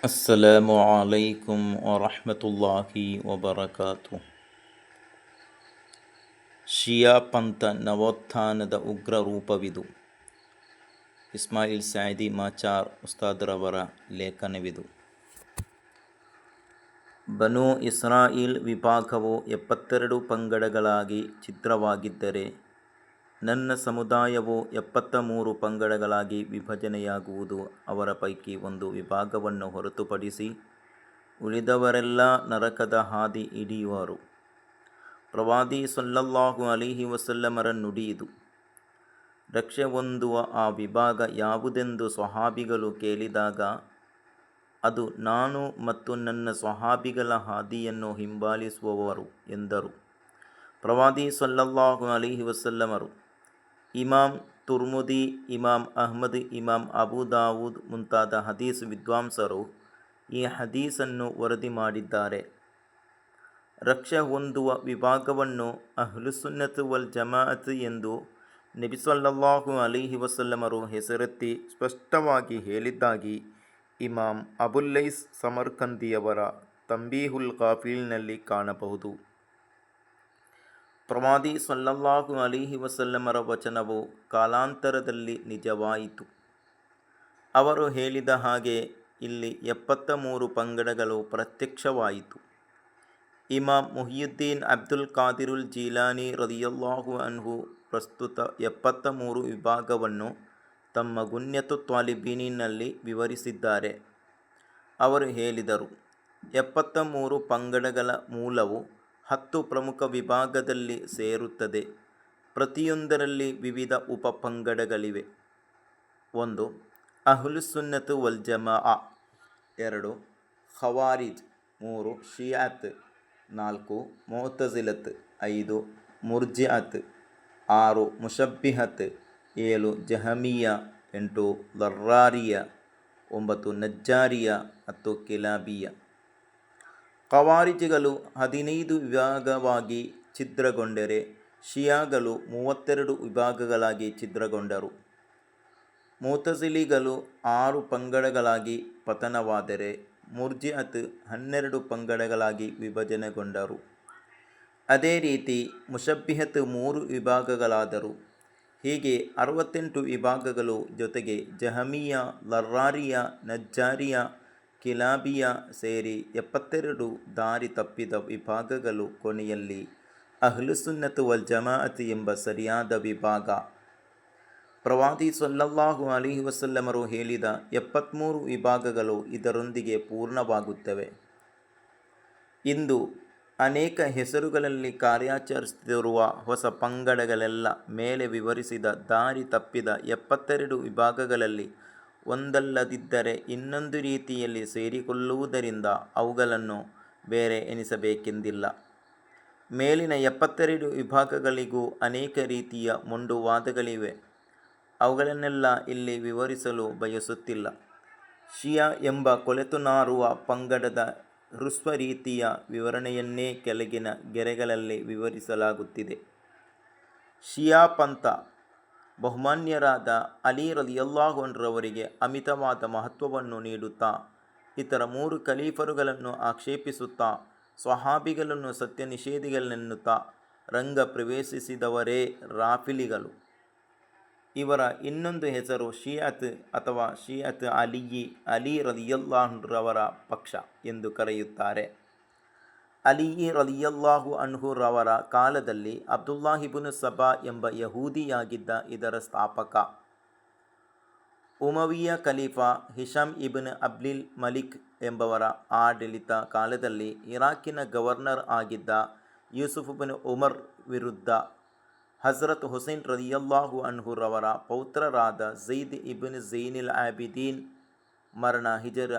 ಅಸ್ಸಲಾಮು ಅಲೈಕುಂ ವರಹಮತುಲ್ಲಾಹಿ ವಬರಕಾತು. ಶಿಯಾ ಪಂಥ ನವೋತ್ಥಾನದ ಉಗ್ರ ರೂಪವಿದು. ಇಸ್ಮಾಯಿಲ್ ಸೈದಿ ಮಾಚಾರ್ ಉಸ್ತಾದ್ರವರ ಲೇಖನವಿದು. ಬನೂ ಇಸ್ರಾಯೀಲ್ ವಿಭಾಗವು 72 ಪಂಗಡಗಳಾಗಿ ಛಿದ್ರವಾಗಿದ್ದರೆ, ನನ್ನ ಸಮುದಾಯವು 73 ಪಂಗಡಗಳಾಗಿ ವಿಭಜನೆಯಾಗುವುದು. ಅವರ ಪೈಕಿ ಒಂದು ವಿಭಾಗವನ್ನು ಹೊರತುಪಡಿಸಿ ಉಳಿದವರೆಲ್ಲ ನರಕದ ಹಾದಿ ಹಿಡಿಯುವರು. ಪ್ರವಾದಿ ಸಲ್ಲಲ್ಲಾಹು ಅಲೈಹಿ ವಸಲ್ಲಮರ ನುಡಿಯಿದು. ರಕ್ಷೆ ಹೊಂದುವ ಆ ವಿಭಾಗ ಯಾವುದೆಂದು ಸ್ವಹಾಬಿಗಳು ಕೇಳಿದಾಗ, ಅದು ನಾನು ಮತ್ತು ನನ್ನ ಸ್ವಹಾಬಿಗಳ ಹಾದಿಯನ್ನು ಹಿಂಬಾಲಿಸುವವರು ಎಂದರು. ಪ್ರವಾದಿ ಸಲ್ಲಲ್ಲಾಹು ಅಲೈಹಿ ವಸಲ್ಲಮರು ಇಮಾಮ್ ತುರ್ಮುದಿ, ಇಮಾಮ್ ಅಹ್ಮದ್, ಇಮಾಮ್ ಅಬೂ ದಾವೂದ್ ಮುಂತಾದ ಹದೀಸ್ ವಿದ್ವಾಂಸರು ಈ ಹದೀಸನ್ನು ವರದಿ ಮಾಡಿದ್ದಾರೆ. ರಕ್ಷೆ ಹೊಂದುವ ವಿಭಾಗವನ್ನು ಅಹ್ಲುಸುನ್ನತ್ ವಲ್ ಜಮಾಅತ್ ಎಂದು ನಬಿ ಸಲ್ಲಲ್ಲಾಹು ಅಲೈಹಿ ವಸಲ್ಲಮರು ಹೆಸರೆತ್ತಿ ಸ್ಪಷ್ಟವಾಗಿ ಹೇಳಿದ್ದಾಗಿ ಇಮಾಮ್ ಅಬುಲ್ಲೈಸ್ ಸಮರ್ಕಂದಿಯವರ ತಂಬೀಹುಲ್ ಗಾಫಿಲ್ನಲ್ಲಿ ಕಾಣಬಹುದು. ಪ್ರವಾದಿ ಸಲ್ಲಲ್ಲಾಹು ಅಲೈಹಿ ವಸಲ್ಲಮರ ವಚನವು ಕಾಲಾಂತರದಲ್ಲಿ ನಿಜವಾಯಿತು. ಅವರು ಹೇಳಿದ ಹಾಗೆ ಇಲ್ಲಿ 73 ಪಂಗಡಗಳು ಪ್ರತ್ಯಕ್ಷವಾಯಿತು. ಇಮಾಮ್ ಮುಹಿಯುದ್ದೀನ್ ಅಬ್ದುಲ್ ಕಾದಿರುಲ್ ಜೀಲಾನಿ ರದಿಯಲ್ಲಾಹು ಅನ್ಹು ಪ್ರಸ್ತುತ 73 ವಿಭಾಗವನ್ನು ತಮ್ಮ ಗುನ್ಯತು ತ್ವಾಲಿಬೀನಿನಲ್ಲಿ ವಿವರಿಸಿದ್ದಾರೆ. ಅವರು ಹೇಳಿದರು, 73 ಪಂಗಡಗಳ ಮೂಲವು 10 ಪ್ರಮುಖ ವಿಭಾಗದಲ್ಲಿ ಸೇರುತ್ತದೆ. ಪ್ರತಿಯೊಂದರಲ್ಲಿ ವಿವಿಧ ಉಪಪಂಗಡಗಳಿವೆ. 1. ಅಹ್ಲುಸುನ್ನತ್ ವಲ್ ಜಮಾಅ. 2. ಖವಾರಿಜ್. 3. ಶಿಯಾತ್. 4. ಮುಅ್ತಜಿಲತ್. 5. ಮುರ್ಜಿಅತ್. 6. ಮುಶಬ್ಬಿಹತ್. 7. ಜಹಮಿಯ. 8. ದರ್ರಾರಿಯ. 9. ನಜ್ಜಾರಿಯ. 10. ಕಿಲಾಬಿಯ. ಖವಾರಿಜಿಗಳು 15 ವಿಭಾಗವಾಗಿ ಛಿದ್ರಗೊಂಡರೆ, ಶಿಯಾಗಳು 32 ವಿಭಾಗಗಳಾಗಿ ಛಿದ್ರಗೊಂಡರು. ಮುಅ್ತಜಿಲಿಗಳು 6 ಪಂಗಡಗಳಾಗಿ ಪತನವಾದರೆ, ಮುರ್ಜಿಅತ್ 12 ಪಂಗಡಗಳಾಗಿ ವಿಭಜನೆಗೊಂಡರು. ಅದೇ ರೀತಿ ಮುಶಬ್ಬಿಹತ್ 3 ವಿಭಾಗಗಳಾದರು. ಹೀಗೆ 68 ವಿಭಾಗಗಳು. ಜೊತೆಗೆ ಜಹಮಿಯ, ದರ್ರಾರಿಯ, ನಜ್ಜಾರಿಯ, ಕಿಲಾಬಿಯ ಸೇರಿ 72 ದಾರಿ ತಪ್ಪಿದ ವಿಭಾಗಗಳು. ಕೊನೆಯಲ್ಲಿ ಅಹ್ಲುಸುನ್ನತ್ ವಲ್ ಜಮಾಅತ್ ಎಂಬ ಸರಿಯಾದ ವಿಭಾಗ. ಪ್ರವಾದಿ ಸಲ್ಲಲ್ಲಾಹು ಅಲೈಹಿ ವಸಲ್ಲಮರು ಹೇಳಿದ 73 ವಿಭಾಗಗಳು ಇದರೊಂದಿಗೆ ಪೂರ್ಣವಾಗುತ್ತವೆ. ಇಂದು ಅನೇಕ ಹೆಸರುಗಳಲ್ಲಿ ಕಾರ್ಯಾಚರಿಸುತ್ತಿರುವ ಹೊಸ ಪಂಗಡಗಳೆಲ್ಲ ಮೇಲೆ ವಿವರಿಸಿದ ದಾರಿ ತಪ್ಪಿದ 72 ವಿಭಾಗಗಳಲ್ಲಿ ಒಂದಲ್ಲದಿದ್ದರೆ ಇನ್ನೊಂದು ರೀತಿಯಲ್ಲಿ ಸೇರಿಕೊಳ್ಳುವುದರಿಂದ ಅವುಗಳನ್ನು ಬೇರೆ ಎನಿಸಬೇಕೆಂದಿಲ್ಲ. ಮೇಲಿನ 72 ವಿಭಾಗಗಳಿಗೂ ಅನೇಕ ರೀತಿಯ ಮೊಂಡುವಾದಗಳಿವೆ. ಅವುಗಳನ್ನೆಲ್ಲ ಇಲ್ಲಿ ವಿವರಿಸಲು ಬಯಸುತ್ತಿಲ್ಲ. ಶಿಯಾ ಎಂಬ ಕೊಳೆತು ನಾರುವ ಪಂಗಡದ ಹ್ರಸ್ವ ರೀತಿಯ ವಿವರಣೆಯನ್ನೇ ಕೆಳಗಿನ ಗೆರೆಗಳಲ್ಲಿ ವಿವರಿಸಲಾಗುತ್ತಿದೆ. ಶಿಯಾ ಪಂಥ ಬಹುಮಾನ್ಯರಾದ ಅಲಿ ರಲಿಯಲ್ಲಾಹು ಅನ್ಹುರವರಿಗೆ ಅಮಿತವಾದ ಮಹತ್ವವನ್ನು ನೀಡುತ್ತಾ, ಇತರ 3 ಖಲೀಫರುಗಳನ್ನು ಆಕ್ಷೇಪಿಸುತ್ತಾ, ಸ್ವಹಾಬಿಗಳನ್ನು ಸತ್ಯ ನಿಷೇಧಿಗಳೆನ್ನುತ್ತಾ ರಂಗ ಪ್ರವೇಶಿಸಿದವರೇ ರಾಫಿಲಿಗಳು. ಇವರ ಇನ್ನೊಂದು ಹೆಸರು ಶಿಯತ್ ಅಥವಾ ಶಿಯತ್ ಅಲಿಯಿ, ಅಲಿ ರಲಿಯಲ್ಲಾಹುರವರ ಪಕ್ಷ ಎಂದು ಕರೆಯುತ್ತಾರೆ. ಅಲಿ ರಲಿಯಲ್ಲಾಹು ಅನ್ಹು ರವರ ಕಾಲದಲ್ಲಿ ಅಬ್ದುಲ್ಲಾಹ್ ಇಬ್ನ್ ಸಬಾ ಎಂಬ ಯಹೂದಿಯಾಗಿದ್ದ ಇದರ ಸ್ಥಾಪಕ. ಉಮವಿಯ ಖಲೀಫಾ ಹಿಶಾಮ್ ಇಬ್ನ್ ಅಬ್ದಿಲ್ ಮಲಿಕ್ ಎಂಬವರ ಆಡಳಿತ ಕಾಲದಲ್ಲಿ ಇರಾಕಿನ ಗವರ್ನರ್ ಆಗಿದ್ದ ಯೂಸುಫ್ ಇಬ್ನ್ ಉಮರ್ ವಿರುದ್ಧ ಹಜರತ್ ಹುಸೈನ್ ರಲಿಯಲ್ಲಾಹು ಅನ್ಹು ರವರ ಪೌತ್ರರಾದ ಝೈದ್ ಇಬ್ನ್ ಝೈನಿಲ್ ಆಬಿದೀನ್ ಮರಣ ಹಿಜರ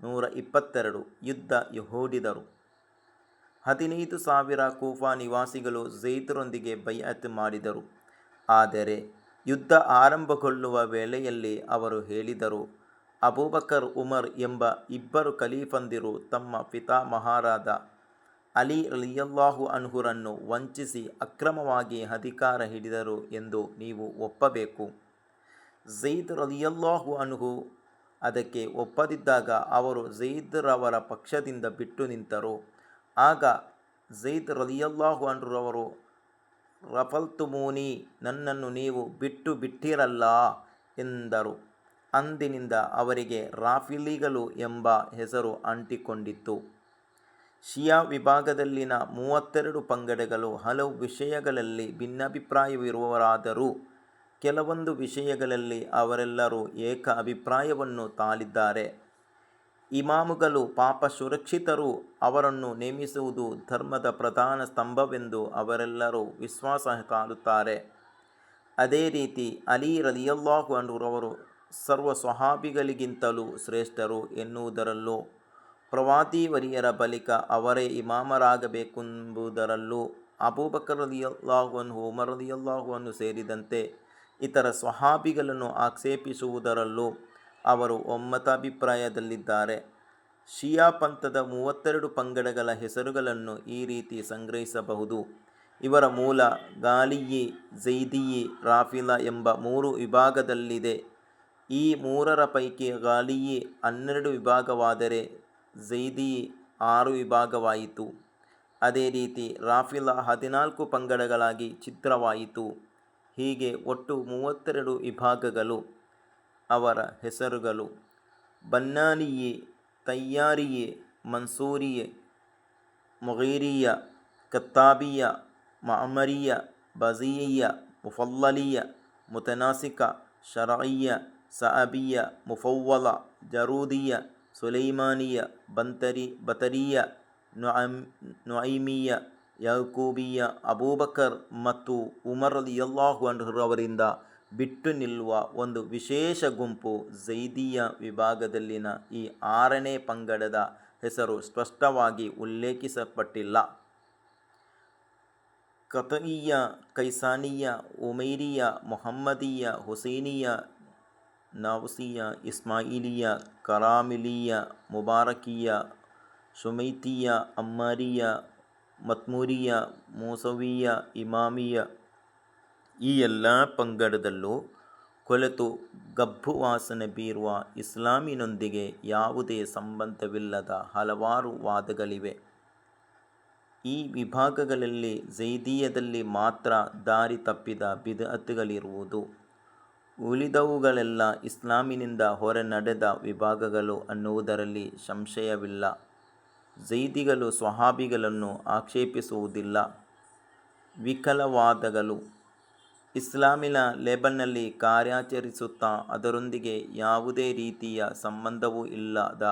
122 ಯುದ್ಧ ಹೂಡಿದರು. 15,000 ಕೂಫಾ ನಿವಾಸಿಗಳು ಝೈದ್ರೊಂದಿಗೆ ಬೈಅತ್ ಮಾಡಿದರು. ಆದರೆ ಯುದ್ಧ ಆರಂಭಗೊಳ್ಳುವ ವೇಳೆಯಲ್ಲಿ ಅವರು ಹೇಳಿದರು, ಅಬೂಬಕರ್, ಉಮರ್ ಎಂಬ ಇಬ್ಬರು ಖಲೀಫಂದಿರು ತಮ್ಮ ಪಿತಾಮಹರಾದ ಅಲಿ ರಲಿಯಲ್ಲಾಹು ಅನ್ಹುರನ್ನು ವಂಚಿಸಿ ಅಕ್ರಮವಾಗಿ ಅಧಿಕಾರ ಹಿಡಿದರು ಎಂದು ನೀವು ಒಪ್ಪಬೇಕು. ಝೈದ್ ರಲಿಯಲ್ಲಾಹು ಅನ್ಹು ಅದಕ್ಕೆ ಒಪ್ಪದಿದ್ದಾಗ ಅವರು ಝೈದ್ರವರ ಪಕ್ಷದಿಂದ ಬಿಟ್ಟು ನಿಂತರು. ಆಗ ಝೈದ್ ರಲಿಯಲ್ಲಾಹು ಅನ್ಹುರವರು, ರಫಲ್ತುಮೂನಿ, ನನ್ನನ್ನು ನೀವು ಬಿಟ್ಟು ಬಿಟ್ಟಿರಲ್ಲ ಎಂದರು. ಅಂದಿನಿಂದ ಅವರಿಗೆ ರಾಫಿಲಿಗಳು ಎಂಬ ಹೆಸರು ಅಂಟಿಕೊಂಡಿತು. ಶಿಯಾ ವಿಭಾಗದಲ್ಲಿನ 32 ಪಂಗಡಗಳು ಹಲವು ವಿಷಯಗಳಲ್ಲಿ ಭಿನ್ನಾಭಿಪ್ರಾಯವಿರುವವರಾದರೂ ಕೆಲವೊಂದು ವಿಷಯಗಳಲ್ಲಿ ಅವರೆಲ್ಲರೂ ಏಕ ಅಭಿಪ್ರಾಯವನ್ನು ತಾಳಿದ್ದಾರೆ. ಇಮಾಮುಗಳು ಪಾಪ ಸುರಕ್ಷಿತರು, ಅವರನ್ನು ನೇಮಿಸುವುದು ಧರ್ಮದ ಪ್ರಧಾನ ಸ್ತಂಭವೆಂದು ಅವರೆಲ್ಲರೂ ವಿಶ್ವಾಸ ತಾಳುತ್ತಾರೆ. ಅದೇ ರೀತಿ ಅಲಿ ರಲಿಯಲ್ಲಾಹು ಅನ್ಹುರವರು ಸರ್ವ ಸ್ವಹಾಬಿಗಳಿಗಿಂತಲೂ ಶ್ರೇಷ್ಠರು ಎನ್ನುವುದರಲ್ಲೂ, ಪ್ರವಾದಿವರಿಯರ ಬಳಿಕ ಅವರೇ ಇಮಾಮರಾಗಬೇಕೆಂಬುದರಲ್ಲೂ, ಅಬೂಬಕರ್ ರಲಿಯಲ್ಲಾಹು ಅನ್ಹು, ಉಮರ್ ರಲಿಯಲ್ಲಾಹು ಅನ್ಹು ಸೇರಿದಂತೆ ಇತರ ಸ್ವಹಾಬಿಗಳನ್ನು ಆಕ್ಷೇಪಿಸುವುದರಲ್ಲೂ ಅವರು ಒಮ್ಮತಾಭಿಪ್ರಾಯದಲ್ಲಿದ್ದಾರೆ. ಶಿಯಾ ಪಂಥದ 32 ಪಂಗಡಗಳ ಹೆಸರುಗಳನ್ನು ಈ ರೀತಿ ಸಂಗ್ರಹಿಸಬಹುದು. ಇವರ ಮೂಲ ಗಾಲಿಯಿ, ಝೈದಿಯಿ, ರಾಫಿಲ ಎಂಬ 3 ವಿಭಾಗದಲ್ಲಿದೆ. ಈ ಮೂರರ ಪೈಕಿ ಗಾಲಿಯಿ 12 ವಿಭಾಗವಾದರೆ ಝೈದಿಯಿ 6 ವಿಭಾಗವಾಯಿತು. ಅದೇ ರೀತಿ ರಾಫಿಲ 14 ಪಂಗಡಗಳಾಗಿ ಛಿದ್ರವಾಯಿತು. ಹೀಗೆ ಒಟ್ಟು 32 ವಿಭಾಗಗಳು. ಅವರ ಹೆಸರುಗಳು: ಬನ್ನಾನಿಯಿ, ತಯ್ಯಾರಿಯಿ, ಮನ್ಸೂರಿಯಿ, ಮುಗೀರಿಯ, ಕತ್ತಾಬಿಯ, ಮಅಮರಿಯ, ಬಝೀಯಿಯ, ಮುಫಲ್ಲಲಿಯ, ಮುತನಾಸಿಕ, ಶರಯಿಯ, ಸಅಬಿಯ, ಮುಫವ್ವಲ, ಜರೂದಿಯ, ಸುಲೈಮಾನಿಯ, ಬತರಿಯ, ನುಐಮಿಯ, ಯಾಕೂಬಿಯ. ಅಬೂಬಕರ್ ಮತ್ತು ಉಮರ್ ರಲಿಯಲ್ಲಾಹು ಅನ್ಹುರವರಿಂದ ಬಿಟ್ಟು ನಿಲ್ಲುವ ಒಂದು ವಿಶೇಷ ಗುಂಪು ಝೈದಿಯ ವಿಭಾಗದಲ್ಲಿನ ಈ 6ನೇ ಪಂಗಡದ ಹೆಸರು ಸ್ಪಷ್ಟವಾಗಿ ಉಲ್ಲೇಖಿಸಲ್ಪಟ್ಟಿಲ್ಲ. ಕತಯಿಯ, ಕೈಸಾನಿಯ, ಉಮೈರಿಯ, ಮುಹಮ್ಮದಿಯ, ಹುಸೈನಿಯ, ನವಸಿಯ, ಇಸ್ಮಾಯಿಲಿಯ, ಕರಾಮಿಲಿಯ, ಮುಬಾರಕಿಯ, ಶುಮೈತಿಯ, ಅಮ್ಮಾರಿಯ, ಮತ್ಮೂರಿಯ, ಮೂಸವಿಯ, ಇಮಾಮಿಯ. ಈ ಎಲ್ಲ ಪಂಗಡದಲ್ಲೂ ಕೊಳೆತು ಗಬ್ಬು ವಾಸನೆ ಬೀರುವ ಇಸ್ಲಾಮಿನೊಂದಿಗೆ ಯಾವುದೇ ಸಂಬಂಧವಿಲ್ಲದ ಹಲವಾರು ವಾದಗಳಿವೆ. ಈ ವಿಭಾಗಗಳಲ್ಲಿ ಝೈದಿಯದಲ್ಲಿ ಮಾತ್ರ ದಾರಿ ತಪ್ಪಿದ ಬಿದ್ಅತುಗಳಿರುವುದು. ಉಳಿದವುಗಳೆಲ್ಲ ಇಸ್ಲಾಮಿನಿಂದ ಹೊರ ನಡೆದ ವಿಭಾಗಗಳು ಅನ್ನುವುದರಲ್ಲಿ ಸಂಶಯವಿಲ್ಲ. ಝೈದಿಗಳು ಸ್ವಹಾಬಿಗಳನ್ನು ಆಕ್ಷೇಪಿಸುವುದಿಲ್ಲ. ವಿಕಲವಾದಗಳು ಇಸ್ಲಾಮಿನ ಲೇಬಲ್ನಲ್ಲಿ ಕಾರ್ಯಾಚರಿಸುತ್ತಾ ಅದರೊಂದಿಗೆ ಯಾವುದೇ ರೀತಿಯ ಸಂಬಂಧವೂ ಇಲ್ಲದ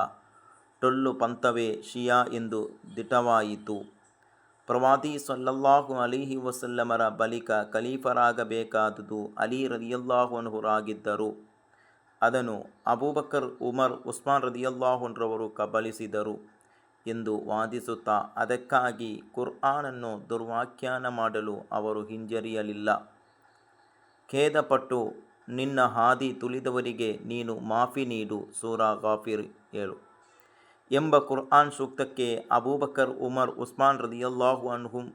ಟೊಳ್ಳು ಪಂಥವೇ ಶಿಯಾ ಎಂದು ದಿಟವಾಯಿತು. ಪ್ರವಾದಿ ಸಲ್ಲಲ್ಲಾಹು ಅಲೈಹಿ ವಸಲ್ಲಮರ ಬಳಿಕ ಖಲೀಫರಾಗಬೇಕಾದುದು ಅಲಿ ರಲಿಯಲ್ಲಾಹು ಅನ್ಹುರಾಗಿದ್ದರು. ಅದನ್ನು ಅಬೂಬಕರ್, ಉಮರ್, ಉಸ್ಮಾನ್ ರಲಿಯಲ್ಲಾಹು ಅನ್ಹುರವರು ಕಬಳಿಸಿದರು ಎಂದು ವಾದಿಸುತ್ತಾ ಅದಕ್ಕಾಗಿ ಕುರ್ಆನನ್ನು ದುರ್ವ್ಯಾಖ್ಯಾನ ಮಾಡಲು ಅವರು ಹಿಂಜರಿಯಲಿಲ್ಲ. ಖೇದಪಟ್ಟು ನಿನ್ನ ಹಾದಿ ತುಳಿದವರಿಗೆ ನೀನು ಮಾಫಿ ನೀಡು. ಸೂರಾ ಗಾಫಿರ್ 7 ಎಂಬ ಕುರ್ಆನ್ ಸೂಕ್ತಕ್ಕೆ ಅಬೂಬಕರ್, ಉಮರ್, ಉಸ್ಮಾನ್ ರಲಿಯಲ್ಲಾಹು ಅನ್ಹುಂ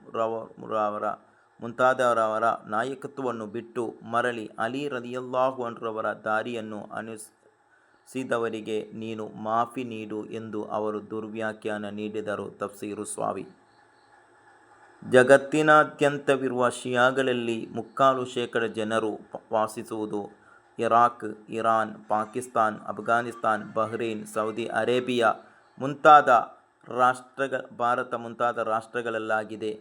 ಮುಂತಾದವರ ನಾಯಕತ್ವವನ್ನು ಬಿಟ್ಟು ಮರಳಿ ಅಲಿ ರಲಿಯಲ್ಲಾಹು ಅನ್ಹುರವರ ದಾರಿಯನ್ನು ಅನುಸರಿಸಿದವರಿಗೆ ನೀನು ಮಾಫಿ ನೀಡು ಎಂದು ಅವರು ದುರ್ವ್ಯಾಖ್ಯಾನ ನೀಡಿದರು. ತಫ್ಸೀರು ಸ್ವಾವಿ. ಜಗತ್ತಿನಾದ್ಯಂತವಿರುವ ಶಿಯಾಗಳಲ್ಲಿ 3/4% ಜನರು ವಾಸಿಸುವುದು Iraq, Iran, Pakistan, Afghanistan, Bahrain, Saudi Arabia ಮುಂತಾದ ಭಾರತ ಮುಂತಾದ ರಾಷ್ಟ್ರಗಳಲ್ಲಾಗಿದೆ.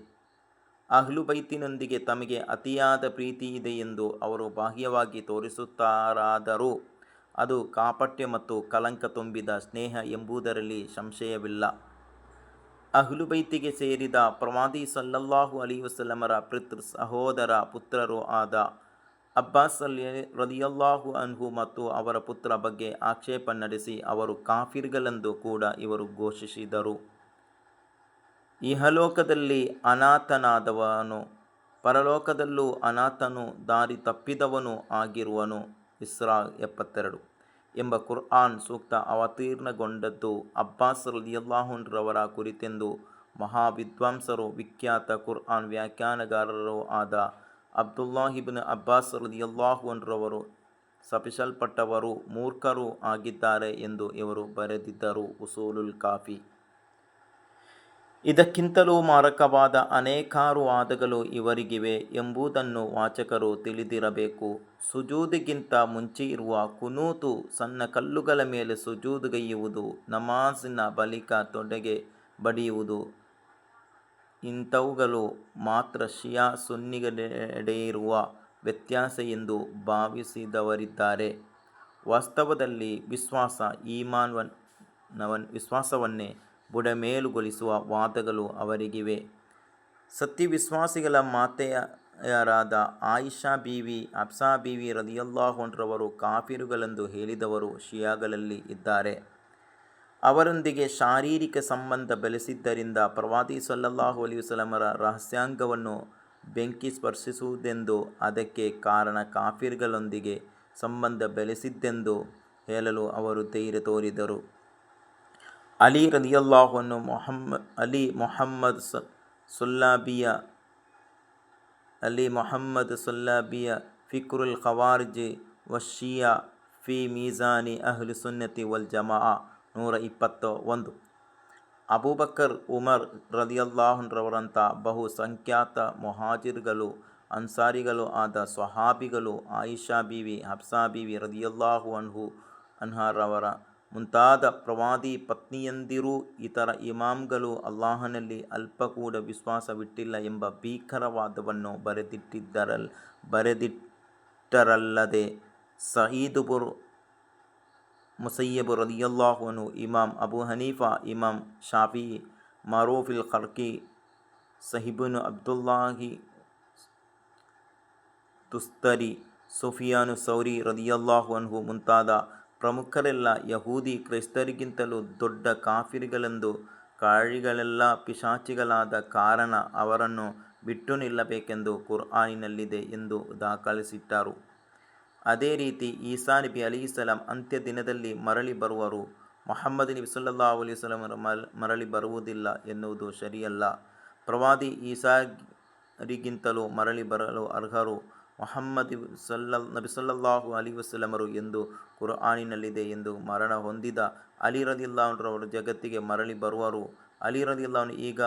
ಅಹ್ಲುಬೈತಿನೊಂದಿಗೆ ತಮಗೆ ಅತಿಯಾದ ಪ್ರೀತಿ ಇದೆ ಎಂದು ಅವರು ಬಾಹ್ಯವಾಗಿ ತೋರಿಸುತ್ತಾರಾದರೂ ಅದು ಕಾಪಟ್ಯ ಮತ್ತು ಕಳಂಕ ತುಂಬಿದ ಸ್ನೇಹ ಎಂಬುದರಲ್ಲಿ ಸಂಶಯವಿಲ್ಲ. ಅಹ್ಲುಬೈತಿಗೆ ಸೇರಿದ ಪ್ರವಾದಿ ಸಲ್ಲಲ್ಲಾಹು ಅಲೈಹಿ ವಸಲ್ಲಮರ ಸಹೋದರ ಪುತ್ರರೂ ಆದ ಅಬ್ಬಾಸ್ ರಲಿಯಲ್ಲಾಹು ಅನ್ಹು ಮತ್ತು ಅವರ ಪುತ್ರ ಬಗ್ಗೆ ಆಕ್ಷೇಪ ನಡೆಸಿ ಅವರು ಕಾಫಿರ್ಗಳೆಂದು ಕೂಡ ಇವರು ಘೋಷಿಸಿದರು. ಇಹಲೋಕದಲ್ಲಿ ಅನಾಥನಾದವನು ಪರಲೋಕದಲ್ಲೂ ಅನಾಥನೂ ದಾರಿ ತಪ್ಪಿದವನೂ ಆಗಿರುವನು. ಇಸ್ರಾ 72 ಎಂಬ ಕುರ್ಆನ್ ಸೂಕ್ತ ಅವತೀರ್ಣಗೊಂಡದ್ದು ಅಬ್ಬಾಸ್ ರಲಿಯಲ್ಲಾಹು ಅನ್ಹುರವರ ಕುರಿತೆಂದು ಮಹಾವಿದ್ವಾಂಸರೂ ವಿಖ್ಯಾತ ಕುರ್ಆನ್ ವ್ಯಾಖ್ಯಾನಕಾರರೂ ಆದ ಅಬ್ದುಲ್ಲಾ ಇಬ್ನ್ ಅಬ್ಬಾಸ್ ರಲಿಯಲ್ಲಾಹು ಅನ್ಹುರವರು ಶಪಿಸಲ್ಪಟ್ಟವರು ಮೂರ್ಖರೂ ಆಗಿದ್ದಾರೆ ಎಂದು ಇವರು ಬರೆದಿದ್ದರು. ಉಸೂಲುಲ್ ಕಾಫಿ. ಇದಕ್ಕಿಂತಲೂ ಮಾರಕವಾದ ಅನೇಕಾರು ವಾದಗಳು ಇವರಿಗಿವೆ ಎಂಬುದನ್ನು ವಾಚಕರು ತಿಳಿದಿರಬೇಕು. ಸುಜೂದಿಗಿಂತ ಮುಂಚೆ ಇರುವ ಕುನೂತು, ಸಣ್ಣ ಕಲ್ಲುಗಳ ಮೇಲೆ ಸುಜೂದುಗೈಯುವುದು, ನಮಾಜಿನ ಬಳಿಕ ತೊಡೆಗೆ ಬಡಿಯುವುದು ಇಂಥವುಗಳು ಮಾತ್ರ ಶಿಯಾ ಸುನ್ನಿಗಳೆಡೆಯಿರುವ ವ್ಯತ್ಯಾಸ ಎಂದು ಭಾವಿಸಿದವರಿದ್ದಾರೆ. ವಾಸ್ತವದಲ್ಲಿ ವಿಶ್ವಾಸವನ್ನೇ ಬುಡಮೇಲುಗೊಳಿಸುವ ವಾದಗಳು ಅವರಿಗಿವೆ. ಸತ್ಯವಿಶ್ವಾಸಿಗಳ ಮಾತೆಯರಾದ ಆಯಿಷಾ ಬೀವಿ, ಹಫ್ಸಾ ಬೀವಿ ರದಿಯಲ್ಲಾಹು ಅನ್ಹರವರು ಕಾಫಿರುಗಳೆಂದು ಹೇಳಿದವರು ಶಿಯಾಗಳಲ್ಲಿ ಇದ್ದಾರೆ. ಅವರೊಂದಿಗೆ ಶಾರೀರಿಕ ಸಂಬಂಧ ಬೆಳೆಸಿದ್ದರಿಂದ ಪ್ರವಾದಿ ಸಲ್ಲಲ್ಲಾಹು ಅಲೈಹಿ ವಸಲ್ಲಮರ ರಹಸ್ಯಾಂಗವನ್ನು ಬೆಂಕಿ ಸ್ಪರ್ಶಿಸುವುದೆಂದು, ಅದಕ್ಕೆ ಕಾರಣ ಕಾಫಿರ್ಗಳೊಂದಿಗೆ ಸಂಬಂಧ ಬೆಳೆಸಿದ್ದೆಂದು ಹೇಳಲು ಅವರು ಧೈರ್ಯ ತೋರಿದರು. ಅಲಿ ರದಿಯಲ್ಲಾಹು ಅನ್ಹು ಮೊಹಮ್ಮದ್ ಸೊಲ್ಲಾಬಿಯ ಫಿಕ್ರುಲ್ ಖವಾರಿಜ್ ವಶ್ಶಿಯಾ ಫಿ ಮೀಜಾನಿ ಅಹ್ಲಿ ಸುನ್ನತಿ ವಲ್ ಜಮಾಅ 121. ಅಬೂಬಕರ್, ಉಮರ್ ರದಿಯಲ್ಲಾಹು ಅನ್ಹರವರಂಥ ಬಹು ಸಂಖ್ಯಾತ ಮುಹಾಜಿರ್ಗಳು, ಅನ್ಸಾರಿಗಳು ಆದ ಸ್ವಹಾಬಿಗಳು, ಆಯಿಷಾ ಬೀವಿ, ಹಫ್ಸಾ ಬೀವಿ ರದಿಯಲ್ಲಾಹು ಅನ್ಹಾರವರ ಮುಂತಾದ ಪ್ರವಾದಿ ಪತ್ನಿಯಂದಿರೂ ಇತರ ಇಮಾಮ್ಗಳು ಅಲ್ಲಾಹನಲ್ಲಿ ಅಲ್ಪ ಕೂಡ ವಿಶ್ವಾಸವಿಟ್ಟಿಲ್ಲ ಎಂಬ ಭೀಕರ ವಾದವನ್ನು ಬರೆದಿಟ್ಟರಲ್ಲದೆ, ಸಯೀದ್ ಇಬ್ನ್ ಮುಸಯ್ಯಬ್ ರದಿಯಲ್ಲಾಹು ಅನ್ಹು, ಇಮಾಮ್ ಅಬೂ ಹನೀಫಾ, ಇಮಾಮ್ ಶಾಫಿഈ, ಮಅರೂಫುಲ್ ಖರ್ಕಿ, ಸಹ್ಲ್ ಅಬ್ದುಲ್ಲಾಹಿ ತುಸ್ತರಿ, ಸುಫಿಯಾನು ಸೌರಿ ರದಿಯಲ್ಲಾಹು ಅನ್ಹು ಮುಂತಾದ ಪ್ರಮುಖರೆಲ್ಲ ಯಹೂದಿ ಕ್ರೈಸ್ತರಿಗಿಂತಲೂ ದೊಡ್ಡ ಕಾಫಿರುಗಳೆಂದು, ಕಾಫಿರುಗಳೆಲ್ಲ ಪಿಶಾಚಿಗಳಾದ ಕಾರಣ ಅವರನ್ನು ಬಿಟ್ಟು ನಿಲ್ಲಬೇಕೆಂದು ಕುರ್ಆನಿನಲ್ಲಿದೆ ಎಂದು ದಾಖಲಿಸಿಟ್ಟರು. ಅದೇ ರೀತಿ ಈಸಾ ನಬಿ ಅಲೈಹಿಸ್ಸಲಾಂ ಅಂತ್ಯ ದಿನದಲ್ಲಿ ಮರಳಿ ಬರುವರು, ಮುಹಮ್ಮದ್ ನಬಿ ಸಲ್ಲಲ್ಲಾಹು ಅಲೈಹಿ ವಸಲ್ಲಮರು ಮರಳಿ ಬರುವುದಿಲ್ಲ ಎನ್ನುವುದು ಸರಿಯಲ್ಲ. ಪ್ರವಾದಿ ಈಸಾರಿಗಿಂತಲೂ ಮರಳಿ ಬರಲು ಅರ್ಹರು ಮುಹಮ್ಮದ್ ನಬಿ ಸಲ್ಲಲ್ಲಾಹು ಅಲೈಹಿ ವಸಲ್ಲಮರು ಎಂದು ಕುರ್ಆನಿನಲ್ಲಿದೆ ಎಂದು ಮರಣ ಹೊಂದಿದ ಅಲಿ ರದಿಯಲ್ಲಾಹು ಅನ್ಹು ಜಗತ್ತಿಗೆ ಮರಳಿ ಬರುವರು. ಅಲಿ ರದಿಯಲ್ಲಾಹು ಅನ್ಹು ಈಗ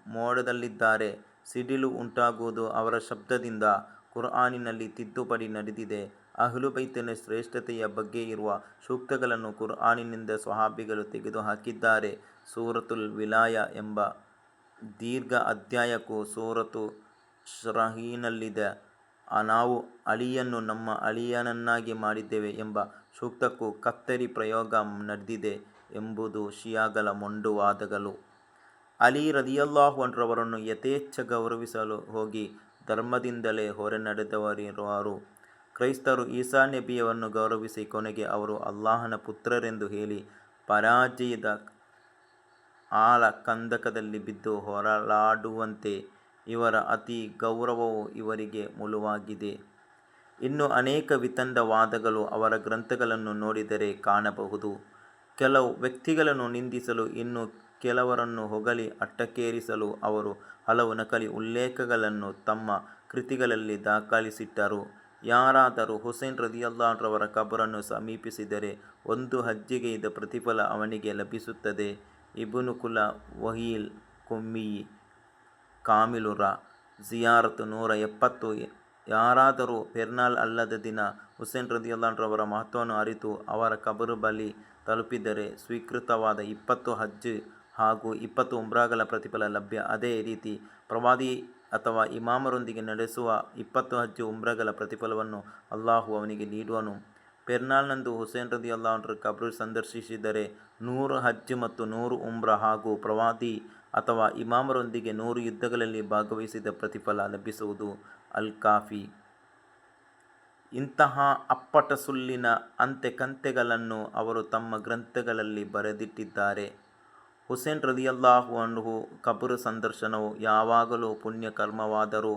ಮೋಡದಲ್ಲಿದ್ದಾರೆ, ಸಿಡಿಲು ಉಂಟಾಗುವುದು ಅವರ ಶಬ್ದದಿಂದ. ಕುರ್ಆನಿನಲ್ಲಿ ತಿದ್ದುಪಡಿ ನಡೆದಿದೆ. ಅಹ್ಲು ಬೈತಿನ ಶ್ರೇಷ್ಠತೆಯ ಬಗ್ಗೆ ಇರುವ ಸೂಕ್ತಗಳನ್ನು ಕುರ್ಆನಿನಿಂದ ಸ್ವಹಾಬಿಗಳು ತೆಗೆದುಹಾಕಿದ್ದಾರೆ. ಸೂರತುಲ್ ವಿಲಾಯ ಎಂಬ ದೀರ್ಘ ಅಧ್ಯಾಯಕ್ಕೂ ಸೂರತು ಶೂರಾನಲ್ಲಿದ್ದ ನಾವು ಅಲಿಯನ್ನು ನಮ್ಮ ಅಳಿಯನನ್ನಾಗಿ ಮಾಡಿದ್ದೇವೆ ಎಂಬ ಸೂಕ್ತಕ್ಕೂ ಕತ್ತರಿ ಪ್ರಯೋಗ ನಡೆದಿದೆ ಎಂಬುದು ಶಿಯಾಗಳ ಮೊಂಡು ವಾದಗಳು. ಅಲಿ ರದಿಯಲ್ಲಾಹು ಅನ್ಹರವರನ್ನು ಯಥೇಚ್ಛ ಗೌರವಿಸಲು ಹೋಗಿ ಧರ್ಮದಿಂದಲೇ ಹೊರ ನಡೆದವರಿರುವರು. ಕ್ರೈಸ್ತರು ಈಸಾ ನಬಿಯನ್ನು ಗೌರವಿಸಿ ಕೊನೆಗೆ ಅವರು ಅಲ್ಲಾಹನ ಪುತ್ರರೆಂದು ಹೇಳಿ ಪರಾಜಯದ ಆಳ ಕಂದಕದಲ್ಲಿ ಬಿದ್ದು ಹೊರಳಾಡುವಂತೆ ಇವರ ಅತಿ ಗೌರವವು ಇವರಿಗೆ ಮುಳುವಾಗಿದೆ. ಇನ್ನೂ ಅನೇಕ ವಿತಂಡ ವಾದಗಳು ಅವರ ಗ್ರಂಥಗಳನ್ನು ನೋಡಿದರೆ ಕಾಣಬಹುದು. ಕೆಲವು ವ್ಯಕ್ತಿಗಳನ್ನು ನಿಂದಿಸಲು, ಇನ್ನು ಕೆಲವರನ್ನು ಹೊಗಳಿ ಅಟ್ಟಕ್ಕೇರಿಸಲು ಅವರು ಹಲವು ನಕಲಿ ಉಲ್ಲೇಖಗಳನ್ನು ತಮ್ಮ ಕೃತಿಗಳಲ್ಲಿ ದಾಖಲಿಸಿಟ್ಟರು. ಯಾರಾದರೂ ಹುಸೈನ್ ರದಿಯಲ್ಲಾಹು ಅನ್ಹರವರ ಕಬರನ್ನು ಸಮೀಪಿಸಿದರೆ ಒಂದು ಹಜ್ಜಿಗೆಯ ಪ್ರತಿಫಲ ಅವನಿಗೆ ಲಭಿಸುತ್ತದೆ. ಇಬ್ನು ಕುಲವಹಿಲ್ ಕುಮ್ಮಿ, ಕಾಮಿಲು ರ. ಜಿಯಾರತ್ 170. ಯಾರಾದರೂ ಪೆರ್ನಾಲ್ ಅಲ್ಲದ ದಿನ ಹುಸೈನ್ ರದಿಯಲ್ಲಾಹು ಅನ್ಹರವರ ಮಹತ್ವವನ್ನು ಅರಿತು ಅವರ ಕಬರು ಬಳಿ ತಲುಪಿದರೆ ಸ್ವೀಕೃತವಾದ 20 ಹಜ್ ಹಾಗೂ 20 ಉಮ್ರಾಗಳ ಪ್ರತಿಫಲ ಲಭ್ಯ. ಅದೇ ರೀತಿ ಪ್ರವಾದಿ ಅಥವಾ ಇಮಾಮರೊಂದಿಗೆ ನಡೆಸುವ 20 ಹಜ್ ಉಮ್ರಾಗಳ ಪ್ರತಿಫಲವನ್ನು ಅಲ್ಲಾಹು ಅವನಿಗೆ ನೀಡುವನು. ಪೆರ್ನಾಲ್ನಂದು ಹುಸೈನ್ ರದಿಯಲ್ಲಾಹು ಅನ್ಹರ ಕಬರ್ ಸಂದರ್ಶಿಸಿದರೆ 100 ಹಜ್ ಮತ್ತು 100 ಉಮ್ರಾ ಹಾಗೂ ಪ್ರವಾದಿ ಅಥವಾ ಇಮಾಮರೊಂದಿಗೆ 100 ಯುದ್ಧಗಳಲ್ಲಿ ಭಾಗವಹಿಸಿದ ಪ್ರತಿಫಲ ಲಭಿಸುವುದು. ಅಲ್ ಕಾಫಿ. ಇಂತಹ ಅಪ್ಪಟ ಸುಳ್ಳಿನ ಅಂತೆ-ಕಂತೆಗಳನ್ನು ಅವರು ತಮ್ಮ ಗ್ರಂಥಗಳಲ್ಲಿ ಬರೆದಿಟ್ಟಿದ್ದಾರೆ. ಹುಸೇನ್ ರದಿಯಲ್ಲಾಹು ಅನ್ಹು ಕಬರ್ ಸಂದರ್ಶನವು ಯಾವಾಗಲೂ ಪುಣ್ಯ ಕರ್ಮವಾದರೂ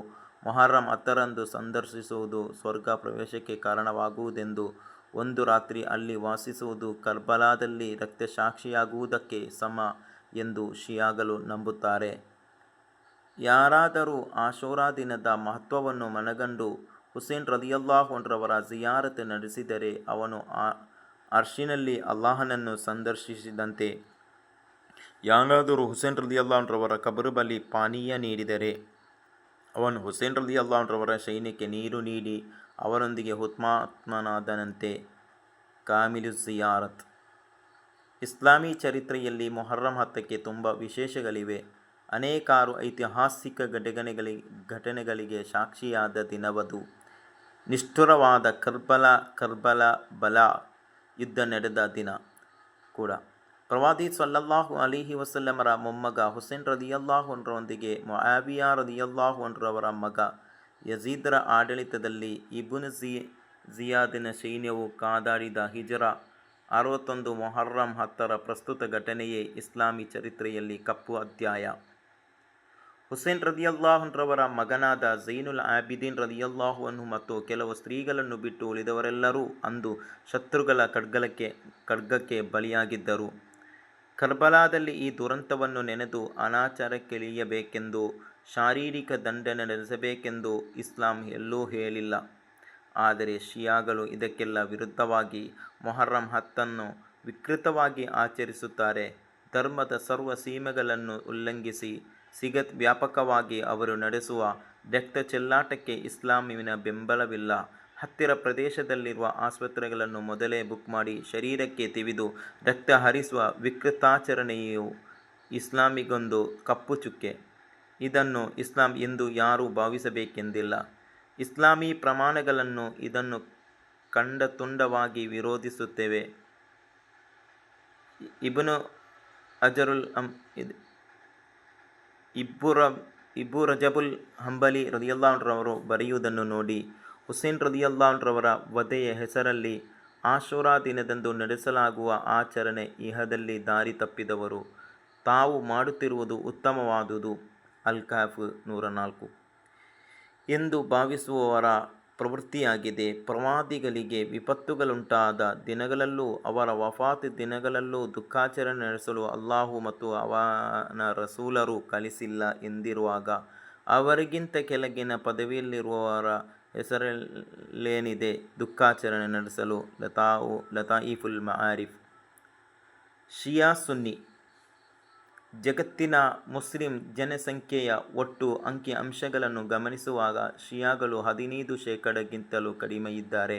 ಮುಹರ್ರಂ 10ರಂದು ಸಂದರ್ಶಿಸುವುದು ಸ್ವರ್ಗ ಪ್ರವೇಶಕ್ಕೆ ಕಾರಣವಾಗುವುದೆಂದು, ಒಂದು ರಾತ್ರಿ ಅಲ್ಲಿ ವಾಸಿಸುವುದು ಕರ್ಬಲಾದಲ್ಲಿ ರಕ್ತಸಾಕ್ಷಿಯಾಗುವುದಕ್ಕೆ ಸಮ ಎಂದು ಶಿಯಾಗಳು ನಂಬುತ್ತಾರೆ. ಯಾರಾದರೂ ಆಶೂರಾ ದಿನದ ಮಹತ್ವವನ್ನು ಮನಗಂಡು ಹುಸೇನ್ ರದಿಯಲ್ಲಾಹು ಅನ್ರವರ ಜಿಯಾರತ್ ನಡೆಸಿದರೆ ಅವನು ಅರ್ಶಿನಲ್ಲಿ ಅಲ್ಲಾಹನನ್ನು ಸಂದರ್ಶಿಸಿದಂತೆ. ಯಾರಾದರೂ ಹುಸೇನ್ ರದಿಯಲ್ಲಾಹು ಅನ್ರವರ ಕಬರು ಬಳಿ ಪಾನೀಯ ನೀಡಿದರೆ ಅವನು ಹುಸೇನ್ ರದಿಯಲ್ಲಾಹು ಅನ್ರವರ ಸೈನ್ಯಕ್ಕೆ ನೀರು ನೀಡಿ ಅವರೊಂದಿಗೆ ಹುತಾತ್ಮನಾದನಂತೆ. ಕಾಮಿಲು ಜಿಯಾರತ್. ಇಸ್ಲಾಮಿ ಚರಿತ್ರೆಯಲ್ಲಿ ಮೊಹರ್ರಂ 10ಕ್ಕೆ ತುಂಬ ವಿಶೇಷಗಳಿವೆ. ಅನೇಕಾರು ಐತಿಹಾಸಿಕ ಘಟನೆಗಳಿಗೆ ಸಾಕ್ಷಿಯಾದ ದಿನವದು. ನಿಷ್ಠುರವಾದ ಕರ್ಬಲ ಯುದ್ಧ ನಡೆದ ದಿನ ಕೂಡ. ಪ್ರವಾದಿ ಸಲ್ಲಲ್ಲಾಹು ಅಲೈಹಿ ವಸಲ್ಲಮರ ಮೊಮ್ಮಗ ಹುಸೇನ್ ರದಿಯಲ್ಲಾಹು ಅನ್ರೊಂದಿಗೆ ಮುಆವಿಯ ರದಿಯಲ್ಲಾಹು ಅನ್ರವರ ಮಗ ಯಜೀದರ ಆಡಳಿತದಲ್ಲಿ ಇಬ್ನ್ ಜಿಯಾದನ ಸೈನ್ಯವು ಕಾದಾಡಿದ ಹಿಜರ 61 ಮೊಹರ್ರಂ 10ರ ಪ್ರಸ್ತುತ ಘಟನೆಯೇ ಇಸ್ಲಾಮಿ ಚರಿತ್ರೆಯಲ್ಲಿ ಕಪ್ಪು ಅಧ್ಯಾಯ. ಹುಸೇನ್ ರದಿಯಲ್ಲಾಹು ಅನ್ರವರ ಮಗನಾದ ಝೈನುಲ್ ಆಬಿದೀನ್ ರದಿಯಲ್ಲಾಹು ಅನ್ಹು ಮತ್ತು ಕೆಲವು ಸ್ತ್ರೀಗಳನ್ನು ಬಿಟ್ಟು ಉಳಿದವರೆಲ್ಲರೂ ಅಂದು ಶತ್ರುಗಳ ಖಡ್ಗಕ್ಕೆ ಬಲಿಯಾಗಿದ್ದರು. ಕರ್ಬಲಾದಲ್ಲಿ ಈ ದುರಂತವನ್ನು ನೆನೆದು ಅನಾಚಾರಕ್ಕಿಳಿಯಬೇಕೆಂದು, ಶಾರೀರಿಕ ದಂಡನೆ ನಡೆಸಬೇಕೆಂದು ಇಸ್ಲಾಂ ಎಲ್ಲೂ ಹೇಳಿಲ್ಲ. ಆದರೆ ಶಿಯಾಗಳು ಇದಕ್ಕೆಲ್ಲ ವಿರುದ್ಧವಾಗಿ ಮೊಹರ್ರಂ 10ನ್ನು ವಿಕೃತವಾಗಿ ಆಚರಿಸುತ್ತಾರೆ. ಧರ್ಮದ ಸರ್ವ ಸೀಮೆಗಳನ್ನು ಉಲ್ಲಂಘಿಸಿ ಸಿಗತ್ ವ್ಯಾಪಕವಾಗಿ ಅವರು ನಡೆಸುವ ರಕ್ತ ಚೆಲ್ಲಾಟಕ್ಕೆ ಇಸ್ಲಾಮಿನ ಬೆಂಬಲವಿಲ್ಲ. ಹತ್ತಿರ ಪ್ರದೇಶದಲ್ಲಿರುವ ಆಸ್ಪತ್ರೆಗಳನ್ನು ಮೊದಲೇ ಬುಕ್ ಮಾಡಿ ಶರೀರಕ್ಕೆ ತಿವಿದು ರಕ್ತ ಹರಿಸುವ ವಿಕೃತಾಚರಣೆಯು ಇಸ್ಲಾಮಿಗೊಂದು ಕಪ್ಪು ಚುಕ್ಕೆ. ಇದನ್ನು ಇಸ್ಲಾಂ ಎಂದು ಯಾರೂ ಭಾವಿಸಬೇಕೆಂದಿಲ್ಲ. ಇಸ್ಲಾಮೀ ಪ್ರಮಾಣಗಳನ್ನು ಇದನ್ನು ಖಂಡತುಂಡವಾಗಿ ವಿರೋಧಿಸುತ್ತವೆ. ಇಬ್ಬು ರಜಬುಲ್ ಹಂಬಲಿ ರದಿಯಲ್ಲಾಹು ಅನ್ರವರು ಬರೆಯುವುದನ್ನು ನೋಡಿ, ಹುಸೇನ್ ರದಿಯಲ್ಲಾಹು ಅನ್ರವರ ವಧೆಯ ಹೆಸರಲ್ಲಿ ಆಶೂರಾ ದಿನದಂದು ನಡೆಸಲಾಗುವ ಆಚರಣೆ ಇಹದಲ್ಲಿ ದಾರಿ ತಪ್ಪಿದವರು ತಾವು ಮಾಡುತ್ತಿರುವುದು ಉತ್ತಮವಾದುದು ಅಲ್-ಕಹ್ಫ್ 104 ಎಂದು ಭಾವಿಸುವವರ ಪ್ರವೃತ್ತಿಯಾಗಿದೆ. ಪ್ರವಾದಿಗಳಿಗೆ ವಿಪತ್ತುಗಳುಂಟಾದ ದಿನಗಳಲ್ಲೂ ಅವರ ವಫಾತ್ ದಿನಗಳಲ್ಲೂ ದುಃಖಾಚರಣೆ ನಡೆಸಲು ಅಲ್ಲಾಹು ಮತ್ತು ಅವನ ರಸೂಲರು ಕಲಿಸಿಲ್ಲ ಎಂದಿರುವಾಗ ಅವರಿಗಿಂತ ಕೆಳಗಿನ ಪದವಿಯಲ್ಲಿರುವವರ ಹೆಸರಲ್ಲೇನಿದೆ ದುಃಖಾಚರಣೆ ನಡೆಸಲು? ಲತಾಯಿಫುಲ್ ಮಆರಿಫ್. ಶಿಯಾ ಸುನ್ನಿ. ಜಗತ್ತಿನ ಮುಸ್ಲಿಂ ಜನಸಂಖ್ಯೆಯ ಒಟ್ಟು ಅಂಕಿ ಅಂಶಗಳನ್ನು ಗಮನಿಸುವಾಗ ಶಿಯಾಗಳು 15% ಕಡಿಮೆಯಿದ್ದಾರೆ.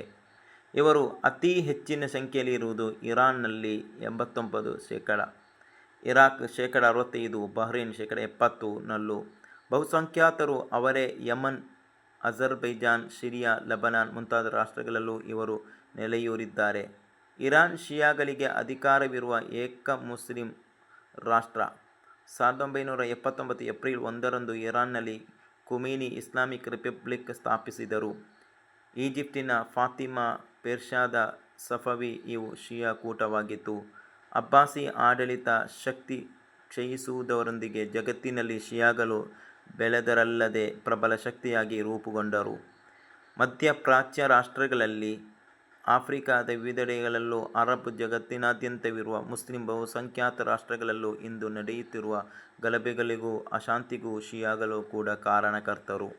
ಇವರು ಅತಿ ಹೆಚ್ಚಿನ ಸಂಖ್ಯೆಯಲ್ಲಿರುವುದು ಇರಾನ್ನಲ್ಲಿ 89%, ಇರಾಕ್ 65%, ಬಹ್ರೇನ್ 70% ನಲ್ಲೂ ಬಹುಸಂಖ್ಯಾತರು ಅವರೇ. ಯಮನ್, ಅಜರ್ಬೈಜಾನ್, ಸಿರಿಯಾ, ಲೆಬನಾನ್ ಮುಂತಾದ ರಾಷ್ಟ್ರಗಳಲ್ಲೂ ಇವರು ನೆಲೆಯೂರಿದ್ದಾರೆ. ಇರಾನ್ ಶಿಯಾಗಳಿಗೆ ಅಧಿಕಾರವಿರುವ ಏಕ ಮುಸ್ಲಿಂ ರಾಷ್ಟ್ರ. 1979 ಏಪ್ರಿಲ್ 1ರಂದು ಇರಾನ್ನಲ್ಲಿ ಖುಮೈನಿ ಇಸ್ಲಾಮಿಕ್ ರಿಪಬ್ಲಿಕ್ ಸ್ಥಾಪಿಸಿದರು. ಈಜಿಪ್ಟಿನ ಫಾತಿಮಾ, ಪೇರ್ಷ್ಯಾದ ಸಫವಿ ಇವು ಶಿಯಾ ಕೂಟವಾಗಿತ್ತು. ಅಬ್ಬಾಸಿ ಆಡಳಿತ ಶಕ್ತಿ ಕ್ಷಯಿಸುವುದರೊಂದಿಗೆ ಜಗತ್ತಿನಲ್ಲಿ ಶಿಯಾಗಳು ಬೆಳೆದರಲ್ಲದೆ ಪ್ರಬಲ ಶಕ್ತಿಯಾಗಿ ರೂಪುಗೊಂಡರು. ಮಧ್ಯಪ್ರಾಚ್ಯ ರಾಷ್ಟ್ರಗಳಲ್ಲಿ, ಆಫ್ರಿಕಾದ ವಿವಿಧೆಡೆಗಳಲ್ಲೂ, ಅರಬ್ ಜಗತ್ತಿನಾದ್ಯಂತವಿರುವ ಮುಸ್ಲಿಂ ಬಹುಸಂಖ್ಯಾತ ರಾಷ್ಟ್ರಗಳಲ್ಲೂ ಇಂದು ನಡೆಯುತ್ತಿರುವ ಗಲಭೆಗಳಿಗೂ ಅಶಾಂತಿಗೂ ಶಿಯಾಗಳು ಕೂಡ ಕಾರಣಕರ್ತರು.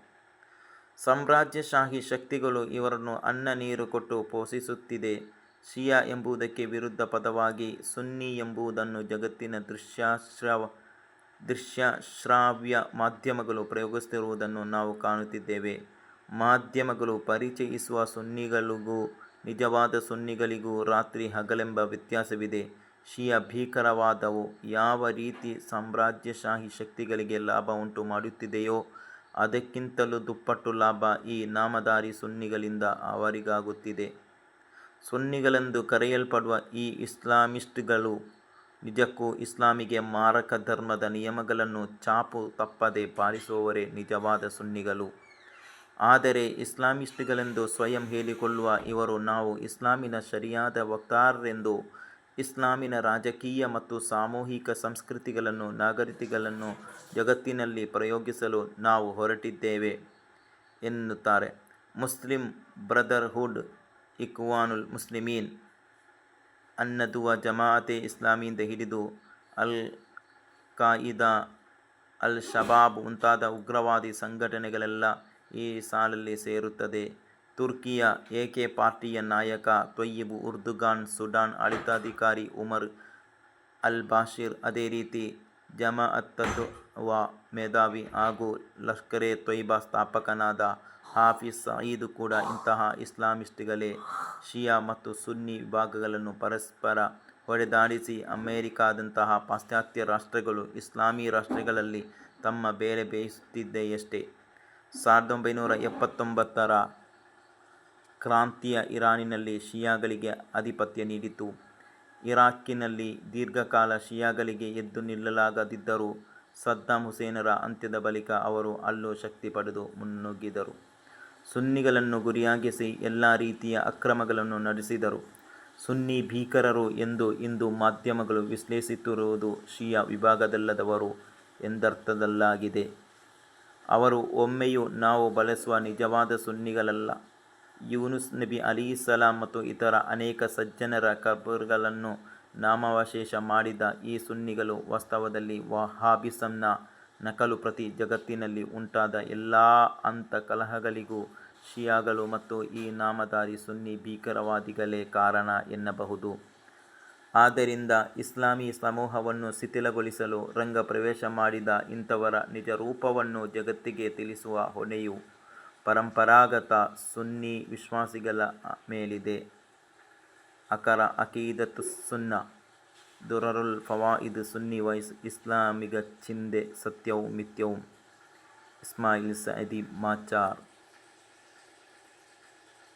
ಸಾಮ್ರಾಜ್ಯಶಾಹಿ ಶಕ್ತಿಗಳು ಇವರನ್ನು ಅನ್ನ ನೀರು ಕೊಟ್ಟು ಪೋಷಿಸುತ್ತಿದೆ. ಶಿಯಾ ಎಂಬುದಕ್ಕೆ ವಿರುದ್ಧ ಪದವಾಗಿ ಸುನ್ನಿ ಎಂಬುದನ್ನು ಜಗತ್ತಿನ ದೃಶ್ಯಶ್ರಾವ್ಯ ಮಾಧ್ಯಮಗಳು ಪ್ರಯೋಗಿಸುತ್ತಿರುವುದನ್ನು ನಾವು ಕಾಣುತ್ತಿದ್ದೇವೆ. ಮಾಧ್ಯಮಗಳು ಪರಿಚಯಿಸುವ ಸುನ್ನಿಗಳಿಗೂ ನಿಜವಾದ ಸುನ್ನಿಗಳಿಗೂ ರಾತ್ರಿ ಹಗಲೆಂಬ ವ್ಯತ್ಯಾಸವಿದೆ. ಶಿಯಾ ಭೀಕರವಾದವು ಯಾವ ರೀತಿ ಸಾಮ್ರಾಜ್ಯಶಾಹಿ ಶಕ್ತಿಗಳಿಗೆ ಲಾಭ ಉಂಟು ಮಾಡುತ್ತಿದೆಯೋ ಅದಕ್ಕಿಂತಲೂ ದುಪ್ಪಟ್ಟು ಲಾಭ ಈ ನಾಮಧಾರಿ ಸುನ್ನಿಗಳಿಂದ ಅವರಿಗಾಗುತ್ತಿದೆ. ಸುನ್ನಿಗಳೆಂದು ಕರೆಯಲ್ಪಡುವ ಈ ಇಸ್ಲಾಮಿಸ್ಟ್ಗಳು ನಿಜಕ್ಕೂ ಇಸ್ಲಾಮಿಗೆ ಮಾರಕ ಧರ್ಮದ ನಿಯಮಗಳನ್ನು ಚಾಪು ತಪ್ಪದೆ ಪಾಲಿಸುವವರೇ ನಿಜವಾದ ಸುನ್ನಿಗಳು. ಆದರೆ ಇಸ್ಲಾಮಿಸ್ಟ್ಗಳೆಂದು ಸ್ವಯಂ ಹೇಳಿಕೊಳ್ಳುವ ಇವರು ನಾವು ಇಸ್ಲಾಮಿನ ಶರಿಯಾದ ವಕ್ತಾರರೆಂದು, ಇಸ್ಲಾಮಿನ ರಾಜಕೀಯ ಮತ್ತು ಸಾಮೂಹಿಕ ಸಂಸ್ಕೃತಿಗಳನ್ನು ನಾಗರಿಕತೆಗಳನ್ನು ಜಗತ್ತಿನಲ್ಲಿ ಪ್ರಯೋಗಿಸಲು ನಾವು ಹೊರಟಿದ್ದೇವೆ ಎನ್ನುತ್ತಾರೆ. ಮುಸ್ಲಿಂ ಬ್ರದರ್ಹುಡ್, ಇಖ್ವಾನುಲ್ ಮುಸ್ಲಿಮೀನ್, ಅನ್ನದುವಾ, ಜಮಾಅತೆ ಇಸ್ಲಾಮಿಯಿಂದ ಹಿಡಿದು ಅಲ್-ಕಾಯಿದಾ, ಅಲ್-ಶಬಾಬ್ ಮುಂತಾದ ಉಗ್ರವಾದಿ ಸಂಘಟನೆಗಳೆಲ್ಲ ಈ ಸಾಲಲ್ಲಿ ಸೇರುತ್ತದೆ. ತುರ್ಕಿಯ ಎಕೆ ಪಾರ್ಟಿಯ ನಾಯಕ ತೊಯ್ಯಿಬ್ ಉರ್ದುಗಾನ್, ಸುಡಾನ್ ಆಡಳಿತಾಧಿಕಾರಿ ಉಮರ್ ಅಲ್-ಬಾಶಿರ್, ಅದೇ ರೀತಿ ಜಮಾಅತ್-ಉದ್-ದವಾ ಮೇಧಾವಿ ಹಾಗೂ ಲಷ್ಕರ್-ಎ-ತೊಯ್ಬಾ ಸ್ಥಾಪಕನಾದ ಹಾಫಿಜ್ ಸಯೀದ್ ಕೂಡ ಇಂತಹ ಇಸ್ಲಾಮಿಸ್ಟ್ಗಳೇ. ಶಿಯಾ ಮತ್ತು ಸುನ್ನಿ ವಿಭಾಗಗಳನ್ನು ಪರಸ್ಪರ ಹೊಡೆದಾಡಿಸಿ ಅಮೆರಿಕಾದಂತಹ ಪಾಶ್ಚಾತ್ಯ ರಾಷ್ಟ್ರಗಳು ಇಸ್ಲಾಮೀ ರಾಷ್ಟ್ರಗಳಲ್ಲಿ ತಮ್ಮ ಬೇಳೆ ಬೇಯಿಸುತ್ತಿದೆಯಷ್ಟೇ. 1979ರ ಕ್ರಾಂತಿಯ ಇರಾನಿನಲ್ಲಿ ಶಿಯಾಗಳಿಗೆ ಆಧಿಪತ್ಯ ನೀಡಿತು. ಇರಾಕಿನಲ್ಲಿ ದೀರ್ಘಕಾಲ ಶಿಯಾಗಳಿಗೆ ಎದ್ದು ನಿಲ್ಲಲಾಗದಿದ್ದರೂ ಸದ್ದಾಂ ಹುಸೇನರ ಅಂತ್ಯದ ಬಳಿಕ ಅವರು ಅಲ್ಲೂ ಶಕ್ತಿ ಪಡೆದು ಮುನ್ನುಗ್ಗಿದರು. ಸುನ್ನಿಗಳನ್ನು ಗುರಿಯಾಗಿಸಿ ಎಲ್ಲ ರೀತಿಯ ಅಕ್ರಮಗಳನ್ನು ನಡೆಸಿದರು. ಸುನ್ನಿ ಭೀಕರರು ಎಂದು ಇಂದು ಮಾಧ್ಯಮಗಳು ವಿಶ್ಲೇಷಿಸುತ್ತಿರುವುದು ಶಿಯಾ ವಿಭಾಗದಲ್ಲದವರು ಎಂದರ್ಥದಲ್ಲಾಗಿದೆ. ಅವರು ಒಮ್ಮೆಯೂ ನಾವು ಬಳಸುವ ನಿಜವಾದ ಸುನ್ನಿಗಳಲ್ಲ. ಯೂನುಸ್ ನಬಿ ಅಲೈಹಿಸ್ಸಲಾಂ ಮತ್ತು ಇತರ ಅನೇಕ ಸಜ್ಜನರ ಖಬರ್ಗಳನ್ನು ನಾಮಾವಶೇಷ ಮಾಡಿದ ಈ ಸುನ್ನಿಗಳು ವಾಸ್ತವದಲ್ಲಿ ವಹಾಬಿಸಂನ ನಕಲು ಪ್ರತಿ. ಜಗತ್ತಿನಲ್ಲಿ ಉಂಟಾದ ಎಲ್ಲ ಅಂತಃಕಲಹಗಳಿಗೂ ಶಿಯಾಗಳು ಮತ್ತು ಈ ನಾಮಧಾರಿ ಸುನ್ನಿ ಭೀಕರವಾದಿಗಳೇ ಕಾರಣ ಎನ್ನಬಹುದು. ಆದ್ದರಿಂದ ಇಸ್ಲಾಮೀ ಸಮೂಹವನ್ನು ಶಿಥಿಲಗೊಳಿಸಲು ರಂಗ ಪ್ರವೇಶ ಮಾಡಿದ ಇಂಥವರ ನಿಜರೂಪವನ್ನು ಜಗತ್ತಿಗೆ ತಿಳಿಸುವ ಹೊಣೆಯು ಪರಂಪರಾಗತ ಸುನ್ನೀ ವಿಶ್ವಾಸಿಗಳ ಮೇಲಿದೆ. ಅಕರ ಅಕೀದತುಸ್ ಸುನ್ನಾ, ದುರರುಲ್ ಫವಾಯಿದ್, ಸುನ್ನಿ ವಾಯ್ಸ್, ಇಸ್ಲಾಮಿಗ ಚಿಂದೆ, ಸತ್ಯവും ಮಿಥ್ಯവും. ಇಸ್ಮಾಯಿಲ್ ಸಅದಿ ಮಾಚಾರ್.